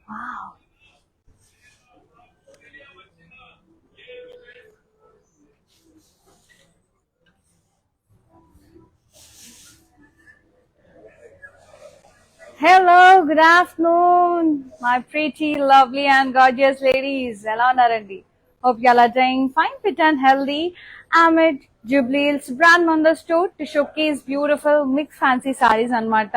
Wow. Hello, good afternoon, my pretty, lovely, and gorgeous ladies. Hello, Narandi. Hope you all are doing fine, fit, and healthy. I'm at Jubilee's brand on the store to showcase beautiful mixed fancy sarees అనమాట.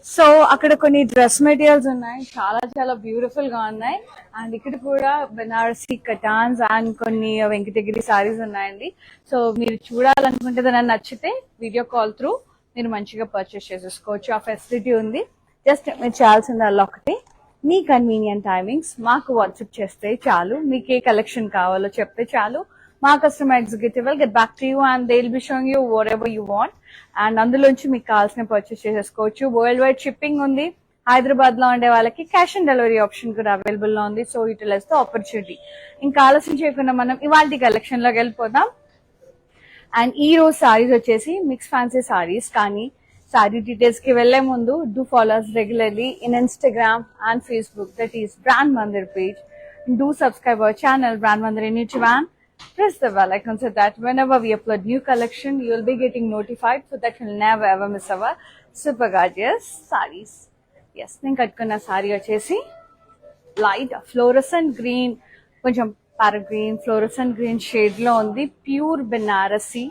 So అక్కడ కొన్ని dress materials ఉన్నాయి, చాలా చాలా beautiful గా ఉన్నాయి. And ఇక్కడ కూడా బెనారసీ కటాన్స్ అండ్ కొన్ని వెంకటగిరి సారీస్ ఉన్నాయండి. సో మీరు చూడాలనుకుంటే దాన్ని నచ్చితే వీడియో కాల్ త్రూ మీరు మంచిగా పర్చేస్ చేసేసుకోవచ్చు. ఆ ఫెసిలిటీ ఉంది. జస్ట్ మీరు చేయాల్సిందల్లా ఒకటి, మీ కన్వీనియంట్ టైమింగ్స్ మాకు వాట్సాప్ చేస్తే చాలు. మీకు ఏ కలెక్షన్ కావాలో చెప్తే చాలు. మా customer executive will get back to you and they will be showing you what ever you want. And అందులోంచి మీకు కావాల్సిన పర్చేస్ చేసేసుకోవచ్చు. వరల్డ్ వైడ్ షిప్పింగ్ ఉంది. హైదరాబాద్ లో ఉండే వాళ్ళకి క్యాష్ ఆన్ డెలివరీ ఆప్షన్ కూడా అవైలబుల్ లో ఉంది. So utilise the opportunity. ఇంకా ఆలస్యం చేయకుండా మనం ఇవాళ కలెక్షన్ లోకి వెళ్ళిపోదాం. అండ్ ఈ రోజు సారీస్ వచ్చేసి మిక్స్ ఫ్యాన్సీ సారీస్. కానీ సారీ డీటెయిల్స్ కి వెళ్లే ముందు do follow us regularly in Instagram and Facebook, that is brand Mandir page. Do subscribe our channel Brand Mandir in YouTube and press the bell icon so that whenever we upload new collection you will be getting notified, so that you'll never ever miss our super gorgeous sarees. Yes, నేను కట్టుకున్న sorry వచ్చేసి light fluorescent green, కొంచెం parrot green, fluorescent green shade లో ఉంది. Pure Banarasi,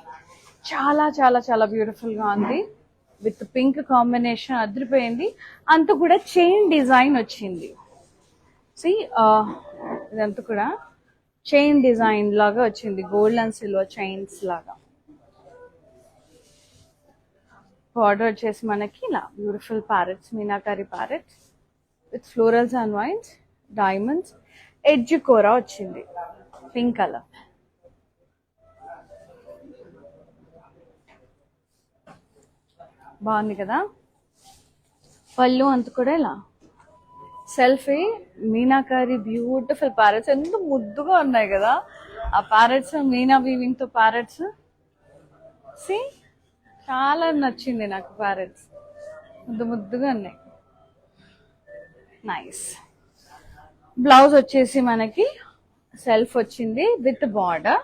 చాలా చాలా చాలా beautiful గా ఉంది. విత్ పింక్ కాంబినేషన్ అదిరిపోయింది. అంత కూడా చైన్ డిజైన్ వచ్చింది. సి ఇదంతా కూడా చైన్ డిజైన్ లాగా వచ్చింది, గోల్డ్ అండ్ సిల్వర్ చైన్స్ లాగా. బార్డర్ వచ్చేసి మనకి ఇలా beautiful parrots, meenakari parrots with florals and vines, diamonds, edge కోరా వచ్చింది పింక్ కలర్. బాగుంది కదా. పళ్ళు అంత కూడా ఇలా సెల్ఫీ మీనాకారి బ్యూటిఫుల్ ప్యారెట్స్, ఎంత ముద్దుగా ఉన్నాయి కదా ఆ ప్యారెట్స్. మీనా వీవింగ్ తో ప్యారెట్స్, సి చాలా నచ్చింది నాకు. ప్యారెట్స్ ముద్దు ముద్దుగా ఉన్నాయి, నైస్. బ్లౌజ్ వచ్చేసి మనకి సెల్ఫ్ వచ్చింది విత్ బార్డర్.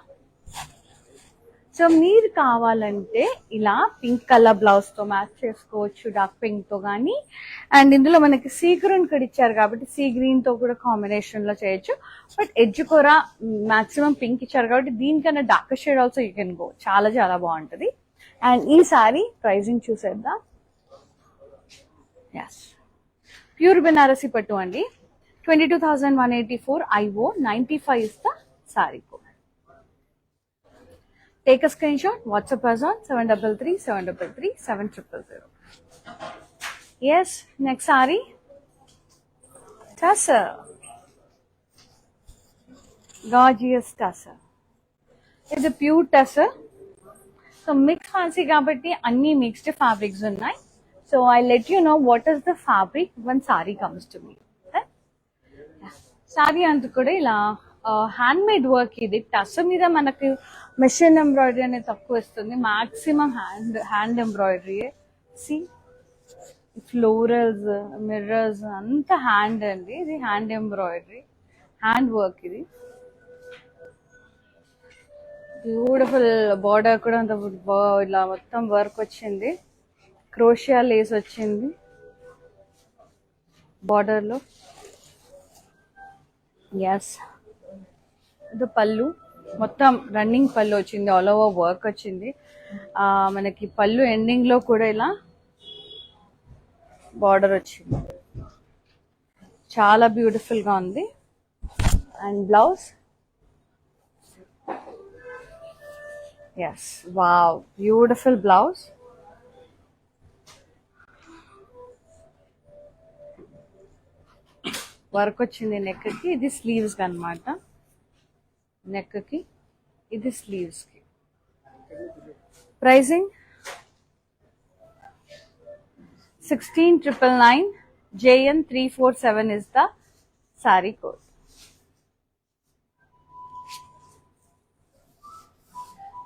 సో మీరు కావాలంటే ఇలా పింక్ కలర్ బ్లౌజ్ తో మ్యాచ్ చేసుకోవచ్చు, డార్క్ పింక్ తో కానీ. అండ్ ఇందులో మనకి సీ గ్రీన్ కూడా ఇచ్చారు కాబట్టి సీ గ్రీన్ తో కూడా కాంబినేషన్ లో చేయొచ్చు. బట్ ఎడ్జ్ కూడా మాక్సిమం పింక్ ఇచ్చారు కాబట్టి దీనికన్నా dark shade also you can go, చాలా చాలా బాగుంటది. అండ్ ఈ సారీ ప్రైజింగ్ చూసేద్దాం. ఎస్, ప్యూర్ బెనారసీ పట్టు అండి. 22,184 IO, 95 is the saree code. Take a screenshot, WhatsApp us on 733 733 7000. Yes, next saree, tussar, gorgeous tussar. It's a pure tussar. So mixed fancy kabatti anni mixed fabrics unnai. So I'll let you know what is the fabric when saree comes to me. Sorry అంతా కూడా ఇలా hand made work. ఇది టస్ మీద మనకు machine embroidery అనేది తక్కువ వస్తుంది, maximum hand embroidery. సి ఫ్లోరల్స్, మిర్రర్స్ అంతా హ్యాండ్ అండి. ఇది హ్యాండ్ ఎంబ్రాయిడరీ, హ్యాండ్ వర్క్. ఇది బ్యూటిఫుల్ బార్డర్ కూడా అంత ఇలా మొత్తం వర్క్ వచ్చింది. క్రోషియా లేస్ వచ్చింది బార్డర్ లో. ఎస్, ఇది పళ్ళు మొత్తం రన్నింగ్ పళ్ళు వచ్చింది, ఆల్ ఓవర్ వర్క్ వచ్చింది. మనకి పళ్ళు ఎండింగ్ లో కూడా ఇలా బార్డర్ వచ్చింది, చాలా బ్యూటిఫుల్ గా ఉంది. And blouse, yes, wow, beautiful blouse. Work వచ్చింది నెక్ కి. ఇది స్లీవ్స్ కి అనమాట, నెక్ కి, ఇది స్లీవ్స్ కి. Pricing 16,999. JN 347 is the saree code.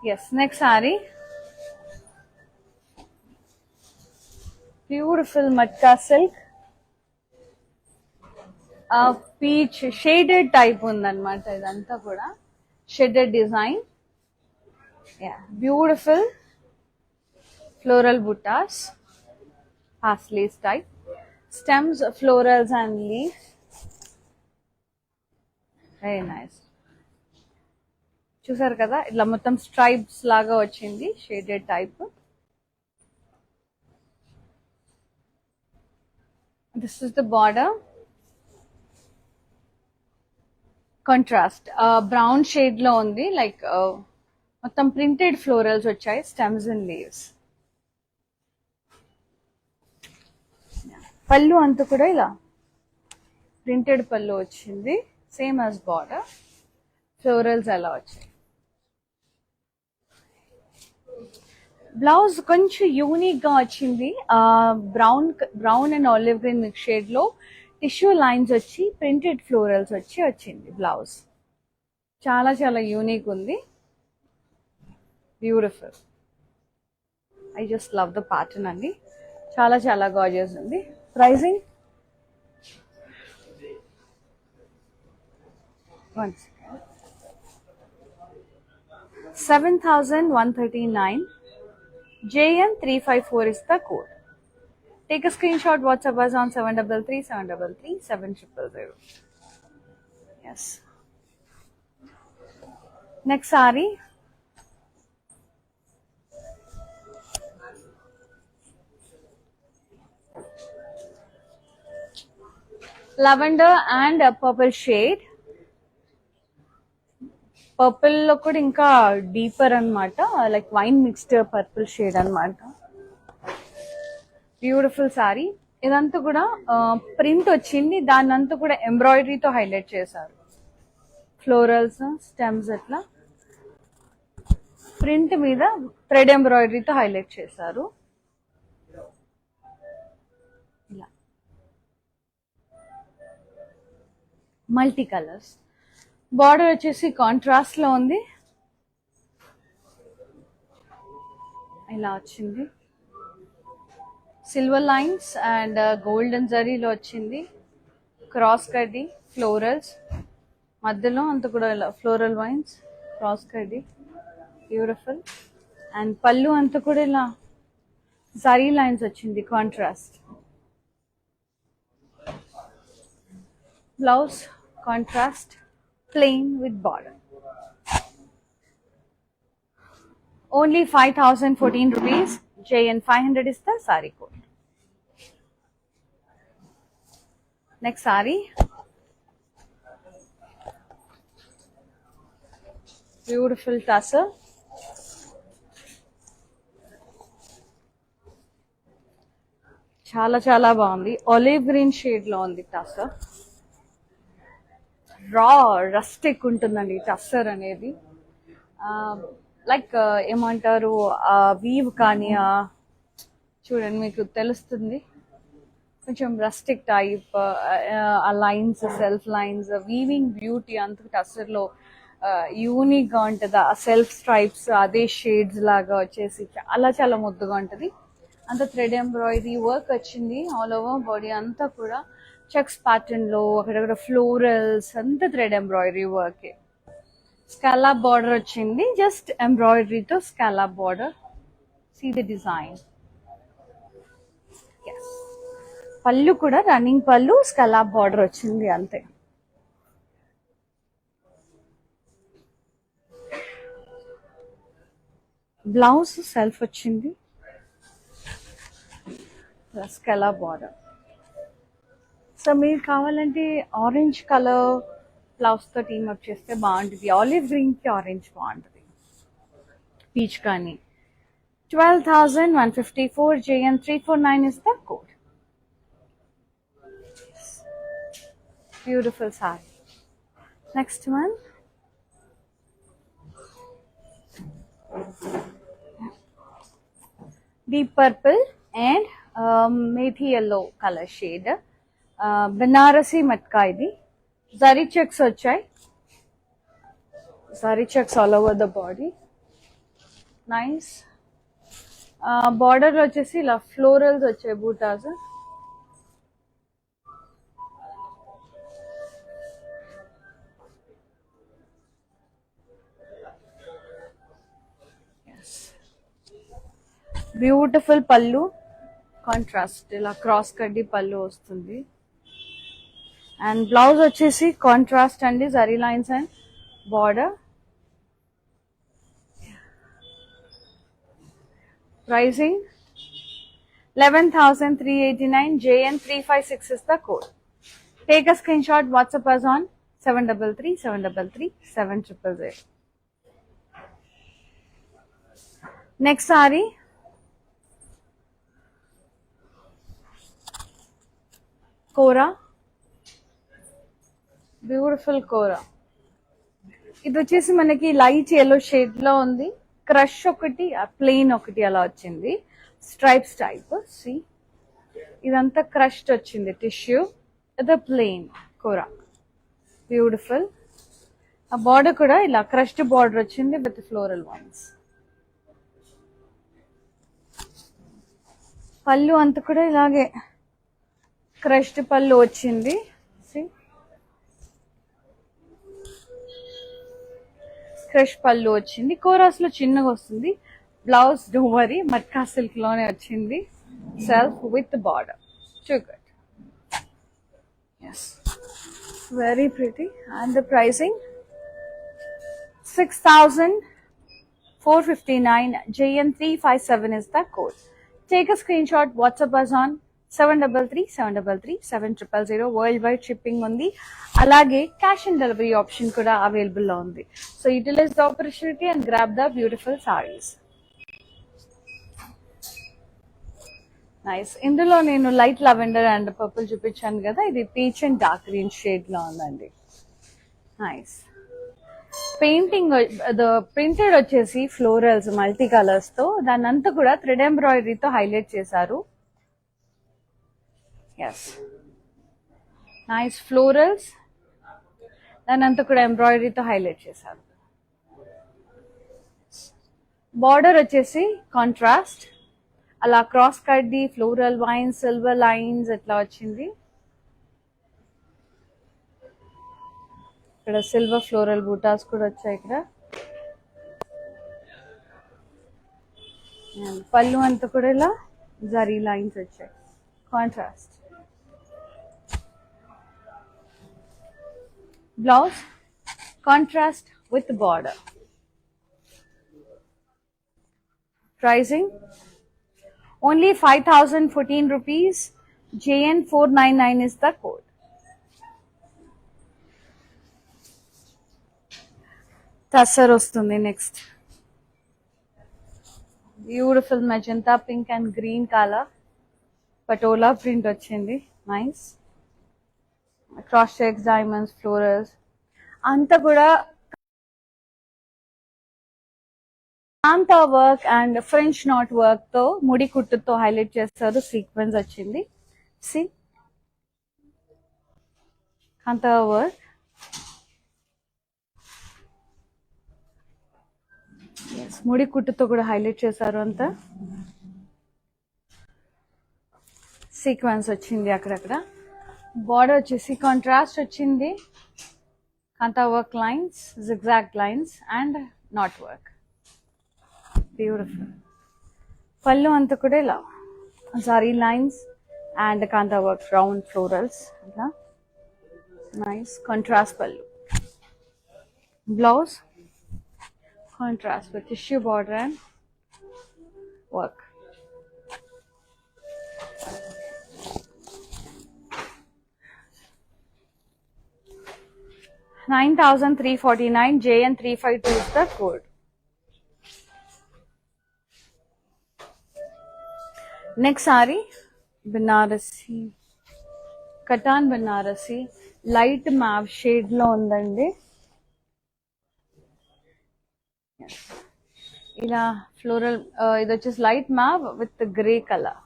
Yes, next saree, beautiful matka silk. Peach shaded type ఉందన్నమాట. ఇదంతా కూడా shaded design. Beautiful floral buttas, parsleys type, stems, florals and leaves. Very nice. చూసారు కదా, ఇట్లా మొత్తం స్ట్రైప్స్ లాగా వచ్చింది, shaded type. This is the border. Contrast brown shade లో ఉంది, లైక్ మొత్తం ప్రింటెడ్ ఫ్లోరల్స్ వచ్చాయి, స్టెమ్స్ అండ్ లీవ్స్. పళ్ళు అంతా కూడా ఇలా ప్రింటెడ్ పళ్ళు వచ్చింది, సేమ్ యాజ్ బార్డర్. ఫ్లోరల్స్ అలా వచ్చాయి. బ్లౌజ్ కొంచెం యూనిక్ గా వచ్చింది. Brown and olive green mix shade లో టిష్యూ లైన్స్ వచ్చి ప్రింటెడ్ ఫ్లోరల్స్ వచ్చింది బ్లౌజ్. చాలా చాలా యూనిక్ ఉంది, beautiful. I just love the pattern అండి, చాలా చాలా గార్జియస్ ఉంది. Pricing 7,139. JN354 is the code. Take a screenshot, WhatsApp us on 733-733-7000. Yes. Next saree. Lavender and purple shade. Purple లో కూడా ఇంకా డీపర్ అన్నమాట, like wine mixed purple shade అన్నమాట. Beautiful sari. ఇదంతా కూడా ప్రింట్ వచ్చింది, దాన్ని అంతా కూడా ఎంబ్రాయిడరీతో హైలైట్ చేశారు. ఫ్లోరల్స్, స్టెమ్స్ అట్లా ప్రింట్ మీద థ్రెడ్ ఎంబ్రాయిడరీతో హైలైట్ చేశారు. ఇలా మల్టీ కలర్స్. బార్డర్ వచ్చేసి కాంట్రాస్ట్ లో ఉంది, ఇలా వచ్చింది. సిల్వర్ లైన్స్ అండ్ గోల్డెన్ జరీలో వచ్చింది. క్రాస్ కడ్డీ, ఫ్లోరల్స్ మధ్యలో అంత కూడా ఇలా ఫ్లోరల్ వైన్స్, క్రాస్ కడ్డీ, బ్యూటిఫుల్. అండ్ పళ్ళు అంతా కూడా ఇలా జరీ లైన్స్ వచ్చింది, contrast. Blouse contrast, plain with border. Only 5,014 rupees. JN 500 is the saree code. Next saree. Beautiful tassel. చాలా చాలా బాగుంది. ఆలివ్ గ్రీన్ షేడ్ లో ఉంది టస్సర్. రా రస్టిక్ ఉంటుందండి టస్సర్ అనేది. లైక్ ఏమంటారు, వీవ్ కానీ చూడండి మీకు తెలుస్తుంది, కొంచెం రస్టిక్ టైప్. ఆ lines, self lines, weaving beauty అంత టస్సర్లో యూనిక్ గా ఉంటుంది. ఆ సెల్ఫ్ స్ట్రైప్స్ అదే షేడ్స్ లాగా వచ్చేసి చాలా చాలా ముద్దుగా ఉంటుంది. అంత థ్రెడ్ ఎంబ్రాయిడరీ వర్క్ వచ్చింది ఆల్ ఓవర్ బాడీ అంతా కూడా. చెక్స్ ప్యాటర్న్ లో అక్కడక్కడ ఫ్లోరల్స్, అంతా thread embroidery work. Scallop border వచ్చింది, జస్ట్ ఎంబ్రాయిడరీతో scallop border. See the design. Pallu కూడా రన్నింగ్ పళ్ళు, స్కాలప్ బార్డర్ వచ్చింది అంతే. బ్లౌజ్ సెల్ఫ్ వచ్చింది, స్కాలప్ బార్డర్. సో మీరు కావాలంటే ఆరెంజ్ కలర్ బ్లౌజ్ తో టీమప్ చేస్తే బాగుంటుంది. ఆలివ్ గ్రీన్ కి ఆరెంజ్ బాగుంటుంది, పీచ్ కానీ. 12,154. JN 349 is the code. Beautiful saree. Next one. Deep purple and methi yellow color shade. Banarasi matka ఇది. జరీ చెక్స్ వచ్చాయి, zari checks all over the body. Nice. Border వచ్చేసి ఇలా ఫ్లోరల్స్ వచ్చాయి, బూటాస్. బ్యూటిఫుల్ పళ్ళు, కాంట్రాస్ట్ ఇలా క్రాస్ కడ్డీ పళ్ళు వస్తుంది. అండ్ బ్లౌజ్ వచ్చేసి కాంట్రాస్ట్ అండి, zari lines and border. Pricing 11,389. JN356 is the code. Take a screenshot, WhatsApp us on 733-733-7000. Next saree, Kora, beautiful Kora. ఇది వచ్చేసి మనకి లైట్ yellow షేడ్ లో ఉంది. క్రష్ ఒకటి, ప్లెయిన్ ఒకటి అలా వచ్చింది. Stripes type. సి ఇదంతా క్రష్డ్ వచ్చింది టిష్యూ. ఇది ప్లెయిన్ కోరా, బ్యూటిఫుల్. ఆ బార్డర్ కూడా ఇలా క్రష్డ్ బార్డర్ వచ్చింది విత్ ఫ్లోరల్ వన్స్. పళ్ళు అంతా కూడా ఇలాగే క్రష్డ్ పళ్ళు వచ్చింది. క్రష్ పళ్ళు వచ్చింది. కోరాస్ లో చిన్నగా వస్తుంది. Blouse don't worry, matka silk లోనే వచ్చింది. Self with border, too good. Yes, very pretty. And the pricing 6,459. JN357 is the code. Take a screenshot, WhatsApp us on 733-733-7000. World wide shipping ఉంది. అలాగే క్యాష్ ఆన్ డెలివరీ ఆప్షన్ కూడా available లో ఉంది. So utilise the opportunity and grab the beautiful saris. Nice. ఇందులో నేను light lavender and purple చూపించాను కదా, ఇది peach and dark green shade లో ఉందండి. నైస్. పెయింటింగ్ ప్రింటెడ్ వచ్చేసి ఫ్లోరల్స్ మల్టీ కలర్స్ తో, దాన్ని అంతా కూడా థ్రెడ్ ఎంబ్రాయిడరీతో హైలైట్ చేశారు. ఎస్, నైస్ ఫ్లోరల్స్, దాని అంతా కూడా ఎంబ్రాయిడరీతో హైలైట్ చేశారు. బార్డర్ వచ్చేసి కాంట్రాస్ట్, అలా క్రాస్ కడ్ది ఫ్లోరల్ వైన్స్, సిల్వర్ లైన్స్ ఎట్లా వచ్చింది. ఇక్కడ సిల్వర్ ఫ్లోరల్ బూటాస్ కూడా వచ్చాయి. ఇక్కడ పళ్ళు అంతా కూడా ఇలా జరీ లైన్స్ వచ్చాయి, contrast. Blouse contrast with border. Pricing only 5,014 rupees. JN499 is the code. Tassar వస్తుంది next. Beautiful magenta pink and green colour patola print వచ్చింది. Nice. Cross checks, diamonds, florals అంతా కూడా kantha work and french knot work తో ముడి కుట్టుతో highlight చేస్తారు. Sequence వచ్చింది. See kantha work. ముడి కుట్టుతో కూడా హైలైట్ చేశారు. అంతా సీక్వెన్స్ వచ్చింది అక్కడక్కడ. బార్డర్ వచ్చేసి కాంట్రాస్ట్ వచ్చింది. Kantha work lines, zigzag lines and knot work. Beautiful. Pallu అంతా కూడా ఇలా zari lines and kantha work round florals ఇలా. Nice contrast pallu. Blouse contrast with tissue border and work. $9,349. JN352 is the code. Next saree, Banarasi, Katan Banarasi, light mauve shade lo undandi. ఇలా floral, ఇది వచ్చేసి light మ్యావ్ with grey colour,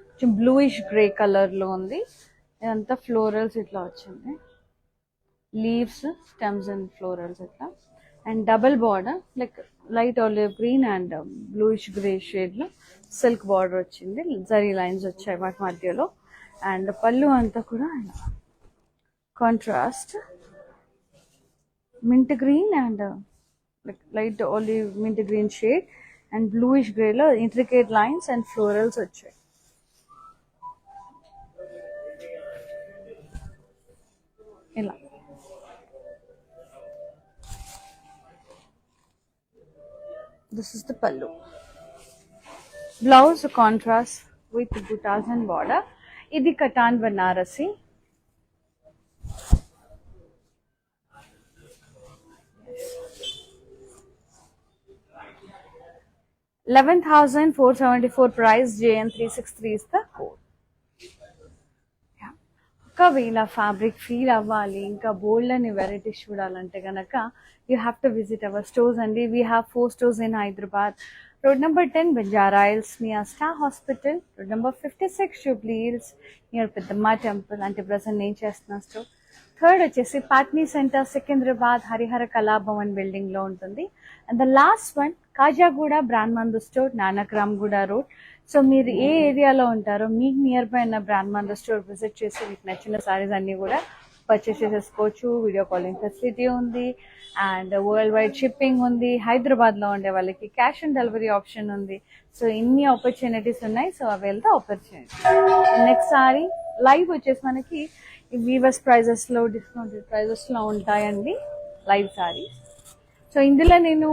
కొంచెం bluish grey colour లో ఉంది. ఇదంతా florals ఇట్లా వచ్చింది. లీవ్స్, స్టెమ్స్ అండ్ ఫ్లోరల్స్ ఇట్లా. And double border like light olive green and bluish grey shade లో సిల్క్ బార్డర్ వచ్చింది. జరీ లైన్స్ వచ్చాయి వాటి మధ్యలో. అండ్ పళ్ళు అంతా కూడా contrast mint green and like light olive mint green shade and bluish గ్రేలో intricate lines and florals వచ్చాయి. ఇలా this is the pallu. Blouse contrast with butas and border. ఇది katan Banarasi. $11,474 price. JN363 is the code. ఒకవేళ ఫ్యాబ్రిక్ ఫీల్ అవ్వాలి, ఇంకా bold అని varieties చూడాలంటే కనుక you have to visit our stores అండి. We have 4 stores in Hyderabad. Road number 10 Banjara Hills near Star Hospital. Road number 56 Jubilee Hills near Peddamma Temple. అంటే present నేను చేస్తున్న స్టోర్. థర్డ్ వచ్చేసి పాట్నీ సెంటర్ సికింద్రాబాద్ హరిహర కళాభవన్ బిల్డింగ్ లో ఉంటుంది. And the last one Khajaguda brand మందు store, Nanakramguda road. So మీరు ఏ ఏరియాలో ఉంటారో మీకు నియర్ బై ఉన్న బ్రాండ్ మందు స్టోర్ విజిట్ చేసి మీకు నచ్చిన సారీస్ అన్ని కూడా పర్చేస్ చేసేసుకోవచ్చు. వీడియో కాలింగ్ ఫెసిలిటీ ఉంది అండ్ వరల్డ్ వైడ్ షిప్పింగ్ ఉంది. హైదరాబాద్ లో ఉండే వాళ్ళకి క్యాష్ ఆన్ డెలివరీ ఆప్షన్ ఉంది. సో ఇన్ని ఆపర్చునిటీస్ ఉన్నాయి. So avail the opportunity. Next sorry live వచ్చేసి మనకి వీవర్స్ ప్రైజెస్ లో డిస్కౌంటెడ్ ప్రైజెస్ లో ఉంటాయండి లైవ్ సారీస్. సో ఇందులో నేను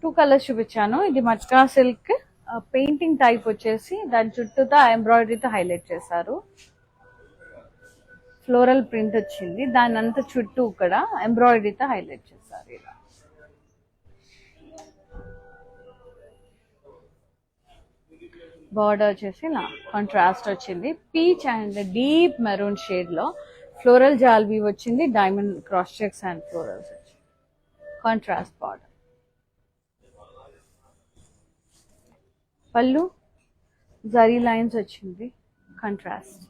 2 కలర్స్ చూపించాను. ఇది మట్కా సిల్క్ పెయింటింగ్ టైప్ వచ్చేసి దాని చుట్టూతో ఎంబ్రాయిడరీతో హైలైట్ చేశారు. ఫ్లోరల్ ప్రింట్ వచ్చింది, దాని అంతా చుట్టూ ఇక్కడ ఎంబ్రాయిడరీతో హైలైట్ చేశారు. ఇలా బార్డర్ వచ్చేసి ఇలా కాంట్రాస్ట్ వచ్చింది. Peach and deep maroon shade లో ఫ్లోరల్ జాల్వీ వచ్చింది. Diamond cross checks and florals వచ్చింది. Contrast border. Pallu zari lines వచ్చింది. Contrast.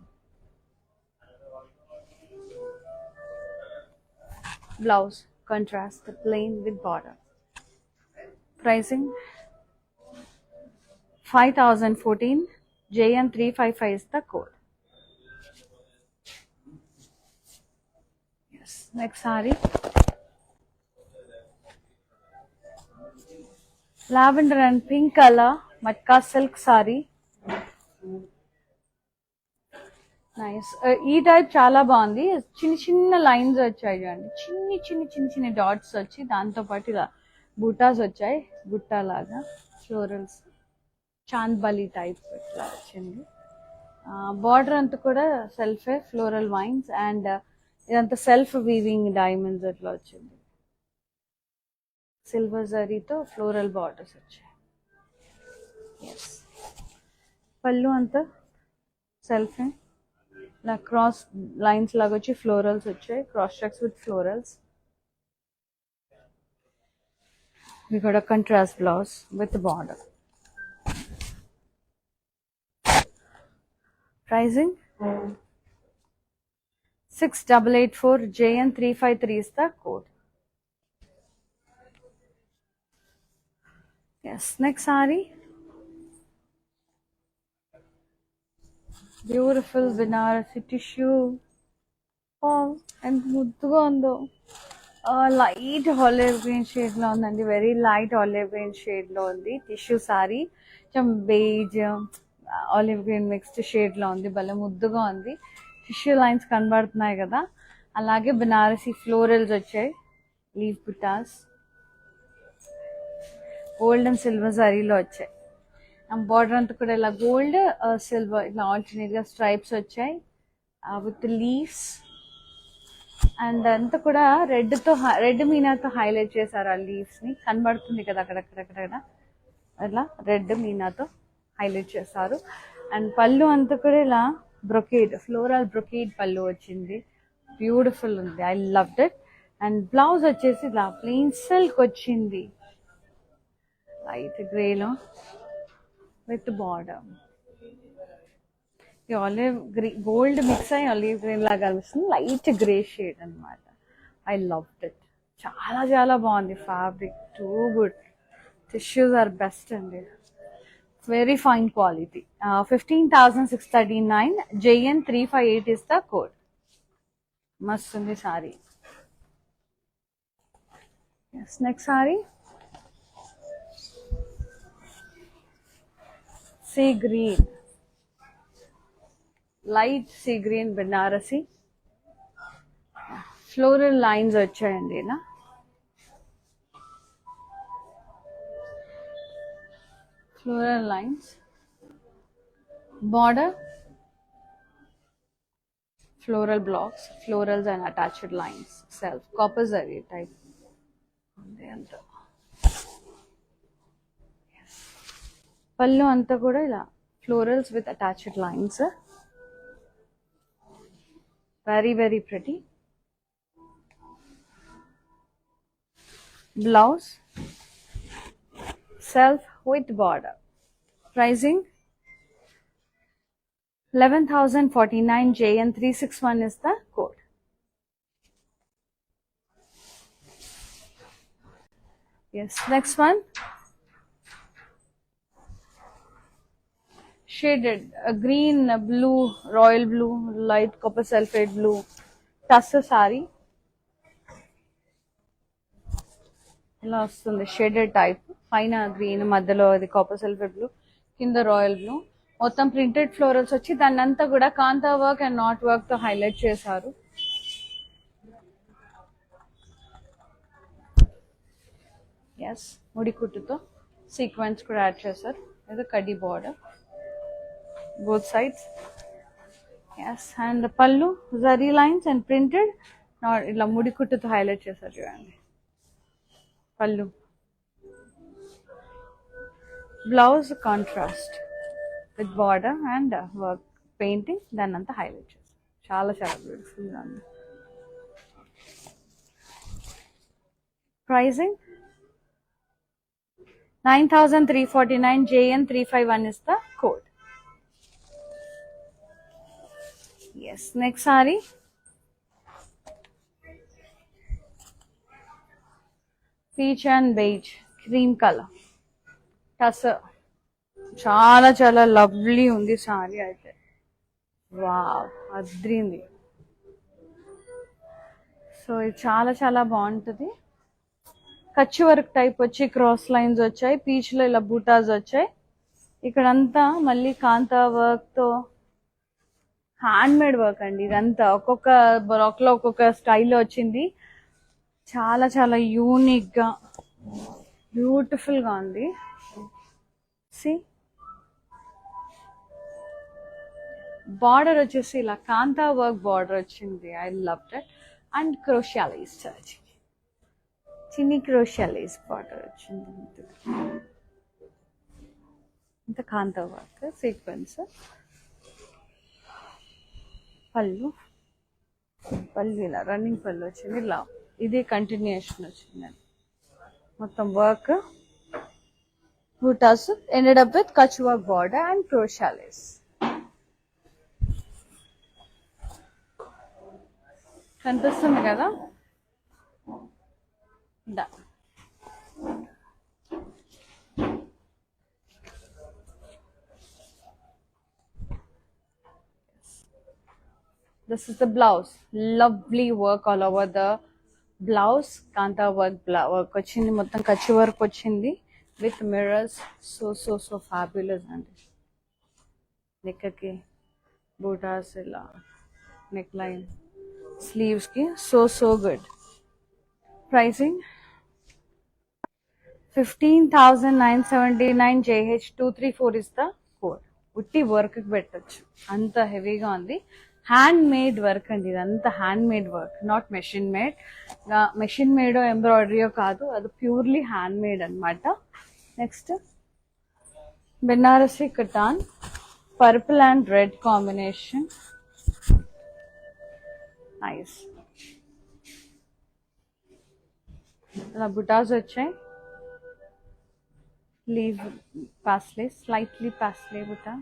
Blouse contrast plain with border. Pricing 5,014. JN355 is the code. Yes. Next saree. Lavender and pink color matka silk saree. Nice. ఈ type చాలా బాగుంది. చిన్న చిన్న lines వచ్చాయి చూడండి, చిన్ని డాట్స్ వచ్చి దాంతో పాటు ఇలా బూటాస్ వచ్చాయి, బుట్టా లాగా ఫ్లోరల్స్, చాంద్బలి టైప్ ఇట్లా వచ్చింది. బార్డర్ అంతా కూడా సెల్ఫ్ ఫ్లోరల్ వైన్స్ అండ్ ఇదంతా సెల్ఫ్ వీవింగ్ డైమండ్స్ అట్లా వచ్చింది. సిల్వర్ జరీతో ఫ్లోరల్ బార్డర్స్ వచ్చాయి. ఎస్. పళ్ళు అంతా సెల్ఫ్ ఇలా క్రాస్ లైన్స్ లాగా వచ్చి ఫ్లోరల్స్ వచ్చాయి, cross checks with florals. We got a contrast blouse with the border. Pricing 6,884. JN353 is the code. Yes. Next saree. Beautiful Banarasi tissue. Oh, and ముద్దుగా ఉందో. Light olive green shade లో ఉందండి. Very light olive green shade లో ఉంది. Tissue sorry కొంచెం beige olive green mixed shade లో ఉంది. భలే ముద్దుగా ఉంది. టిష్యూ లైన్స్ కనబడుతున్నాయి కదా. అలాగే బనారసి ఫ్లోరల్స్ వచ్చాయి, leaf butas, gold and silver జరీలో వచ్చాయి. బార్డర్ అంతా కూడా ఇలా గోల్డ్ సిల్వర్ ఇట్లా ఆల్టర్నేట్ గా స్ట్రైప్స్ వచ్చాయి విత్ లీవ్స్. అండ్ అంతా కూడా రెడ్ మీనాతో హైలైట్ చేశారు. ఆ లీవ్స్ ని కనబడుతుంది కదా అక్కడక్కడ అట్లా రెడ్ మీనాతో హైలైట్ చేశారు. అండ్ పళ్ళు అంతా కూడా ఇలా బ్రొకేడ్ ఫ్లోరల్ బ్రొకేడ్ పళ్ళు వచ్చింది. బ్యూటిఫుల్ ఉంది. I loved it. And blouse వచ్చేసి ఇలా ప్లెయిన్ సిల్క్ వచ్చింది లైట్ గ్రేలో with border. Olive green gold mix అయ్యి ఆలివ్ గ్రీన్ లాగా కనిపిస్తుంది. లైట్ గ్రే షేడ్ అనమాట. I loved it. చాలా బాగుంది. Fabric too good. Tissues are best అండి. Very fine quality. 15,639. JN358 is the code. మస్తు ఉంది sari. Next sari sea green, light sea green Banarasi. Floral lines వచ్చాయండి ఇలా. Floral lines, border, floral blocks, florals and attached lines, self copper zari type. పళ్ళు అంతా కూడా ఇలా florals with attached lines. Very very pretty. Blouse, self with border. Pricing 11,049 JN 361 is the code. Yes, next one. Shaded green, blue, royal blue, light copper sulphate blue, tussar saree. ఇలా వస్తుంది shaded type, పైన green, మధ్యలో అది copper silver blue, కింద royal blue. మొత్తం printed florals వచ్చి దాన్ని అంతా కూడా kantha work and knot work తో హైలైట్ చేశారు. ఎస్, ముడి కుట్టుతో సీక్వెన్స్ కూడా యాడ్ చేశారు. ఇది కడ్డీ border both sides. Yes, and pallu zari lines and printed ఇలా ముడి కుట్టుతో హైలైట్ చేశారు చూడండి. Pallu, blouse contrast with border and work painting, దాన్ని అంతా హైలైట్ చేస్తారు. చాలా చాలా బ్యూటిఫుల్గా ఉంది. Pricing 9,349 JN 351 is the code. Yes, next saree. Peach and beige, cream color. Tussar. చాలా చాలా లవ్లీ ఉంది సారీ అయితే. వావ్, అద్రింది. సో ఇది చాలా చాలా బాగుంటుంది. కచ్చి వర్క్ టైప్ వచ్చి క్రాస్ లైన్స్ వచ్చాయి, పీచ్ లో ఇలా బూటాస్ వచ్చాయి. ఇక్కడంతా మళ్ళీ కాంతా వర్క్ తో హ్యాండ్ మేడ్ వర్క్ అండి. ఇదంతా ఒక్కొక్క బ్లాక్ లో ఒక్కొక్క స్టైల్లో వచ్చింది. చాలా చాలా యూనిక్ గా బ్యూటిఫుల్ గా ఉంది. సి బార్డర్ వచ్చేసి ఇలా కాంతా వర్క్ బార్డర్ వచ్చింది. I love that. And క్రోషియా Lay's, చిన్ని క్రోషియా లేస్ బార్డర్ వచ్చింది. ఇంత కాంతా వర్క్ సీక్వెన్స్. పళ్ళు ఇలా రన్నింగ్ పళ్ళు వచ్చింది. ఇలా ఇది కంటిన్యూషన్ వచ్చింది. మొత్తం work buttas ended up with kutch work border and crochet lace. కనిపిస్తుంది కదా. This is the blouse. Lovely work all over the blouse. Kanta work వచ్చింది. మొత్తం కచ్చి వర్క్ వచ్చింది విత్ మిర్రర్స్. సో ఫ్యాబ్యులస్ అండి. నెక్కి బూటాస్ ఇలా, నెక్ లైన్, స్లీవ్స్ కి so good. Pricing 15,979 JH 234 is the code. ఉట్టి వర్క్ పెట్టచ్చు, అంత హెవీగా ఉంది. హ్యాండ్ మేడ్ వర్క్ అండి. ఇదంతా hand made work, not machine made. Machine మేడో ఎంబ్రాయిడరీయో కాదు, అది ప్యూర్లీ హ్యాండ్ మేడ్ అనమాట. Next Banarasi Katan, purple and red combination. Nice. ఇలా బుటాస్ వచ్చాయి. లీవ్ పాస్లే, స్లైట్లీ పాస్లే బుటా.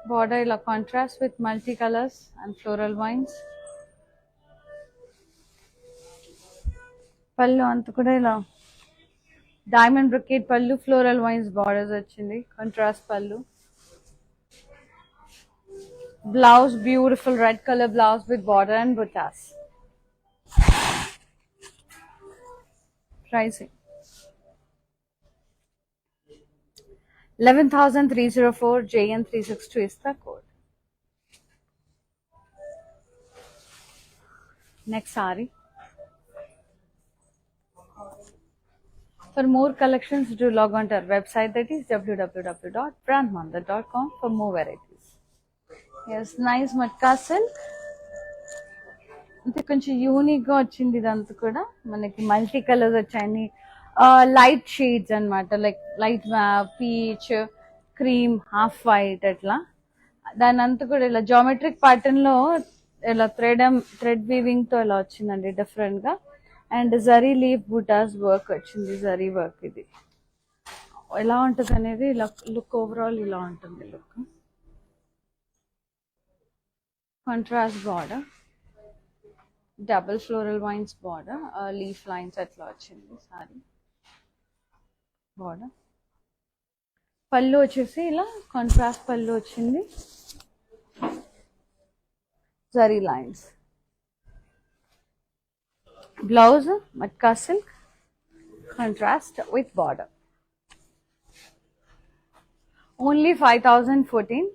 Border ఇలా contrast with multi colors and floral vines. పళ్ళు అంత కూడా ఇలా diamond brocade pallu, floral vines borders వచ్చింది. Contrast pallu. Blouse beautiful red colour blouse with border and butas. Pricing 11,304 JN362 is the code. Next saree. For more collections, do log on to our website, that is www.brandmanda.com, for more varieties. Yes, nice matka silk. అంటే కొంచెం unique గా వచ్చింది. ఇదంతా కూడా మనకి multi colours వచ్చాయి. Light shades అన్నమాట, like light peach, cream, half white అట్లా. దాని అంతా కూడా ఇలా జామెట్రిక్ ప్యాటర్న్ లో ఇలా థ్రెడ్ వీవింగ్ తో ఇలా వచ్చిందండి డిఫరెంట్ గా. And zari leaf buttas work వచ్చింది, జరీ వర్క్. ఇది ఎలా ఉంటుంది అనేది ఇలా లుక్ ఓవరాల్ ఇలా ఉంటుంది look. Contrast border, double floral wines border, leaf lines అట్లా వచ్చింది సారీ బార్డర్. పళ్ళు వచ్చేసి ఇలా కాంట్రాస్ట్ పళ్ళు వచ్చింది, zari lines. Blouse matka silk, contrast with border. Only 5,014.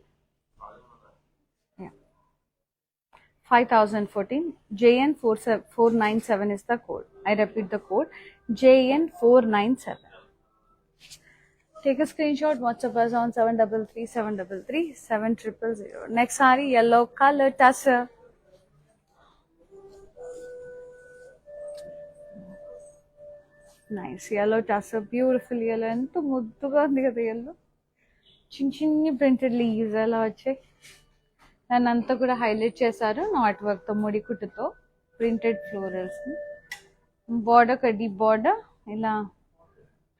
5,014. JN497 is the code. I repeat the code, JN497. Take a screenshot, WhatsApp us on 733-733-7000. Next saree, yellow color tussar. Nice yellow tussar, beautiful yellow. Ento mudduga undi kada yellow. Chinni printed leaves ala vachayi. దాన్ని అంతా కూడా highlight చేశారు not work తో, ముడి కుట్టుతో printed florals. Border కడ్డీ border, ఇలా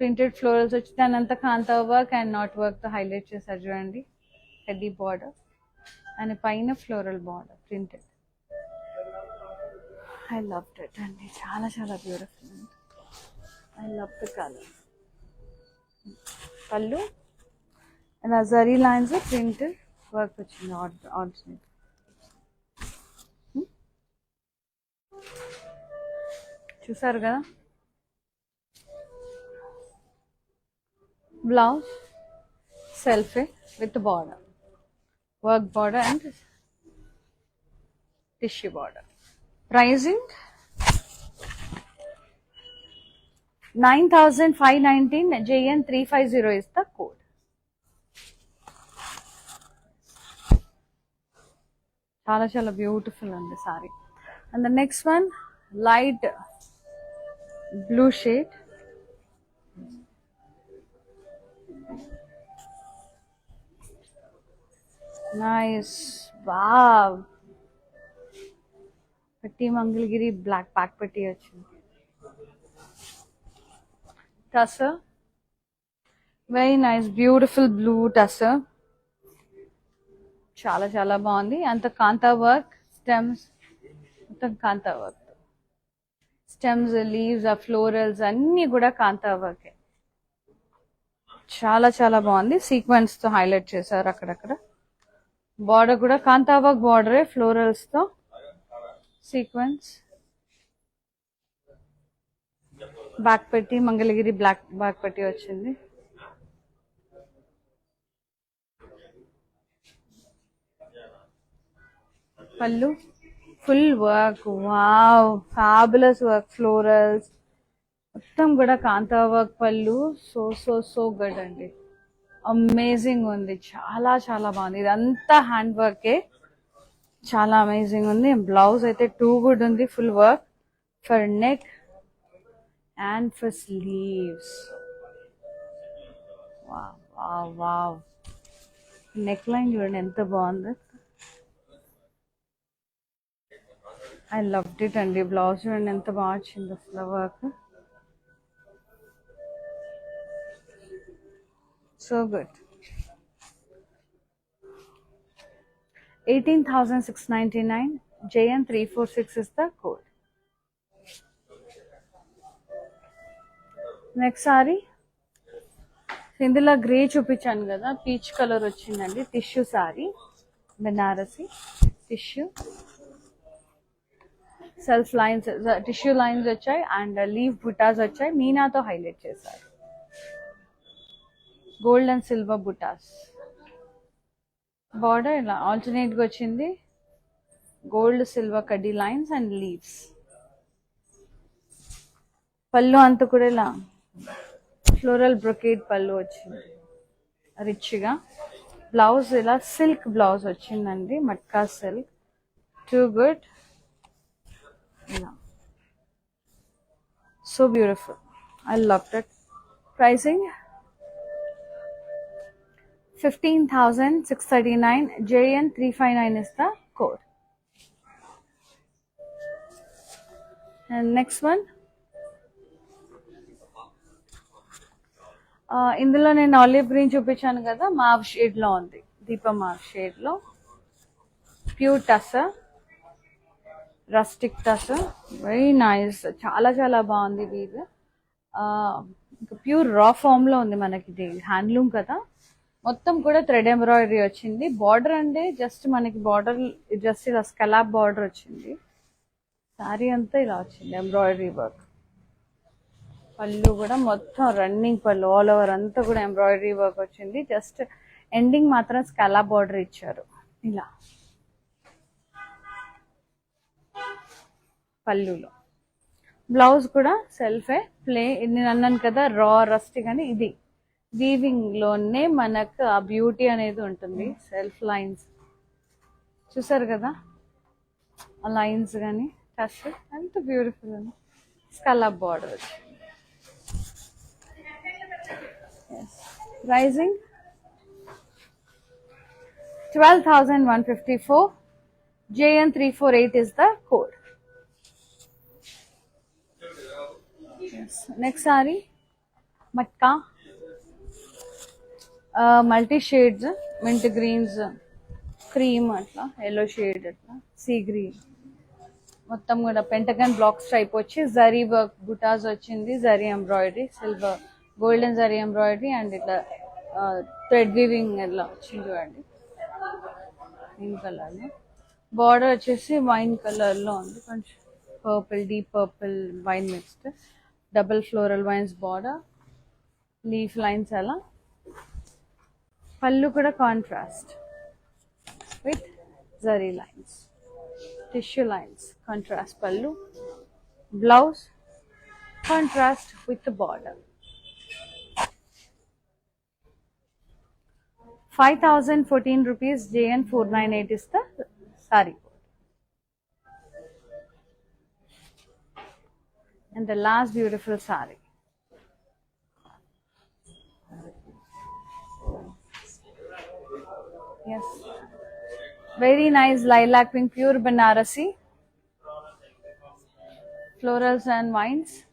printed florals వచ్చి దాని అంతా kantha work and knot work తో హైలైట్ చేశారు చూడండి. కడ్డీ బార్డర్ అండ్ పైన floral border printed. I love it అండి, చాలా చాలా బ్యూటిఫుల్ అండి. I love the colour. పళ్ళు ఇలా జరీ లైన్స్ ప్రింటెడ్ వర్క్ వచ్చింది ఆర్డినరీ. చూసారు కదా. బ్లౌజ్ సెల్ఫే with border, work border and tissue border. Pricing 9,519. JN350 is the code. చాలా చాలా బ్యూటిఫుల్ అండి sorry. And the next one light blue shade, nice. Wow, పట్టి మంగళగిరి బ్లాక్ ప్యాక్ పట్టి వచ్చింది. Tussar, very nice beautiful blue tussar, చాలా చాలా బాగుంది. అంత కాంతా వర్క్, స్టెమ్స్ మొత్తం కాంతా వర్క్, స్టెమ్స్, లీవ్స్, ఆ ఫ్లోరల్స్ అన్ని కూడా కాంతా వర్క్. చాలా చాలా బాగుంది. సీక్వెన్స్ తో హైలైట్ చేశారు అక్కడక్కడ. బార్డర్ కూడా కాంతా వర్క్ బార్డరే, ఫ్లోరల్స్ తో సీక్వెన్స్. బ్యాక్ పెట్టి మంగళగిరి బ్లాక్ బ్యాక్ పెట్టి వచ్చింది. పళ్ళు full work, wow fabulous work, florals మొత్తం కూడా కాంతా వర్క్ పళ్ళు. సో సో సో గుడ్ అండి, అమేజింగ్ ఉంది, చాలా చాలా బాగుంది. ఇదంతా హ్యాండ్ వర్కే, చాలా అమేజింగ్ ఉంది. బ్లౌజ్ అయితే టూ గుడ్ ఉంది, full work for neck and for sleeves. Wow wow wow, neck line చూడండి ఎంత బాగుంది. ఐ లవ్డ్ ఇట్ అండి. బ్లౌజ్ చూడండి ఎంత బాగా వచ్చింది అసలు work, so good. 18,699. JN346 is the code. Next sari ఇందులో గ్రే చూపించాను కదా, పీచ్ కలర్ వచ్చిందండి. Tissue sari, Banarasi tissue, self lines, tissue lines వచ్చాయి అండ్ లీవ్ బుటాస్ వచ్చాయి, మీనాతో హైలైట్ చేశారు. Gold and silver butas. Border ఇలా ఆల్టర్నేట్ గా వచ్చింది. గోల్డ్ సిల్వర్ కడ్డీ లైన్స్ అండ్ లీవ్స్. పళ్ళు అంతా కూడా ఇలా ఫ్లోరల్ బ్రొకేడ్ పళ్ళు వచ్చింది రిచ్ గా. బ్లౌజ్ ఇలా సిల్క్ బ్లౌజ్ వచ్చిందండి, మట్కా సిల్క్. Too good. ఇలా so beautiful. I love that. Pricing 15,639. JN359 is the code. And next one. ఇందులో నేను ఆలివ్ గ్రీన్ చూపించాను కదా, మావ్ షేడ్ లో ఉంది. దీప మావ్ షేడ్ లో pure tussar, rustic tussar. Very nice. చాలా చాలా బాగుంది వీవ్. ఇంకా ప్యూర్ రా ఫామ్ లో ఉంది మనకి. ఇది హ్యాండ్లూమ్ కదా, మొత్తం కూడా థ్రెడ్ ఎంబ్రాయిడరీ వచ్చింది. బార్డర్ అంటే జస్ట్ మనకి బార్డర్ జస్ట్ ఇలా స్కలాప్ బార్డర్ వచ్చింది. శారీ అంతా ఇలా వచ్చింది ఎంబ్రాయిడరీ వర్క్. పళ్ళు కూడా మొత్తం రన్నింగ్ పళ్ళు, ఆల్ ఓవర్ అంతా కూడా ఎంబ్రాయిడరీ వర్క్ వచ్చింది. జస్ట్ ఎండింగ్ మాత్రం స్కలాప్ బార్డర్ ఇచ్చారు ఇలా పళ్ళులో. బ్లౌజ్ కూడా సెల్ఫే ప్లే. నేను అన్నాను కదా రా రస్ట్, కానీ ఇది వీవింగ్ లోనే మనకు ఆ బ్యూటీ అనేది ఉంటుంది. సెల్ఫ్ లైన్స్ చూసారు కదా, ఆ లైన్స్ కానీ టచ్ ఎంత బ్యూటిఫుల్ ఉంది. స్కలాప్ బార్డర్ వచ్చి. Pricing 12,154. JN348 is the code. Yes. Next saree, matka, multi shades, mint greens, cream atla, yellow shade atla, sea green. మొత్తం కూడా పెంటగన్ బ్లాక్స్ టైప్ వచ్చి జరీ వర్క్ బుటాస్ వచ్చింది. Zari embroidery, silver golden zari embroidery and ఇట్లా thread weaving ఇట్లా వచ్చింది చూడండి. Green colour లో border వచ్చేసి వైన్ కలర్ లో ఉంది, కొంచెం purple, deep purple wine mixed. Double floral wines border, leaf lines అలా. పళ్ళు కూడా contrast with zari lines, tissue lines, contrast pallu. Blouse contrast with the border. 5,014 rupees. JN498 is the saree code. And the last beautiful saree. Yes, very nice lilac pink, pure Banarasi. Florals and vines.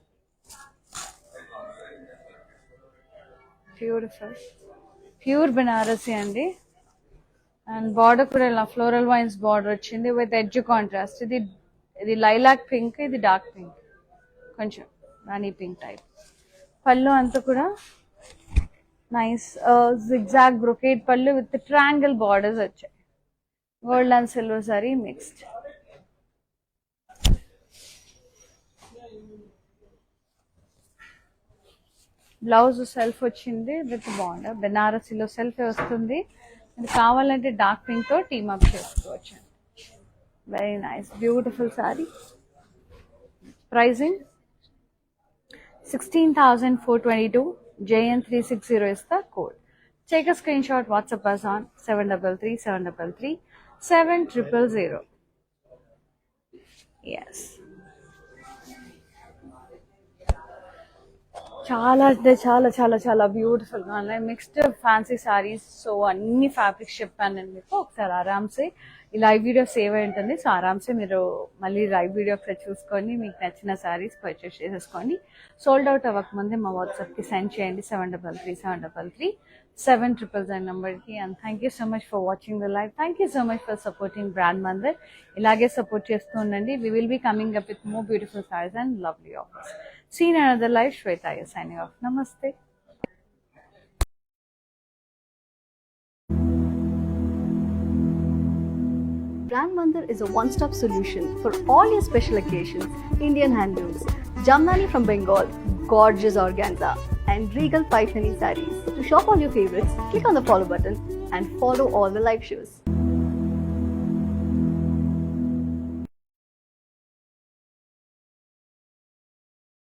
Beautiful. Pure Banarasi andi. And border kuda ila floral vines border ochindi with edge contrast. Idi lilac pink, idi dark pink. Koncham rani pink type. Pallu anta kuda nice zigzag brocade pallu with the triangle borders వచ్చాయి. Gold and silver saree mixed. Blouse self వచ్చింది with border. బెనారసీలో self వస్తుంది. ఇది కావాలంటే dark pink తో team up చేసుకోవచ్చు. Very nice beautiful sari. Pricing 16,422. JN360 is the code. Take a screenshot, WhatsApp us on 733-733-7000. Yes. చాలా అంటే చాలా చాలా చాలా బ్యూటిఫుల్గా ఉన్నాయి. Mixed fancy saris. సో అన్ని ఫ్యాబ్రిక్స్ చెప్పాను నేను మీకు. ఒకసారి ఆరామ్సే ఈ లైవ్ వీడియో సేవ్ అయి ఉంటుంది. సో ఆరామ్సే మీరు మళ్ళీ లైవ్ వీడియో ఒకసారి చూసుకొని మీకు నచ్చిన సారీస్ పర్చేస్ చేసేసుకోండి. సోల్డ్ అవుట్ అవ్వకముందే మా వాట్సాప్కి సెండ్ చేయండి 733-733-700 నెంబర్కి. And thank you so much for watching the live. Thank you so much for supporting brand Mandar. ఇలాగే సపోర్ట్ చేస్తూ ఉండండి. We will be coming up with more beautiful saris and lovely offers. See you in another live. Shweta is signing off. Namaste. Brand Mandir is a one-stop solution for all your special occasions. Indian handlooms, Jamnani from Bengal, gorgeous organza, and Regal Paithani sarees. To shop all your favorites, click on the follow button and follow all the live shows.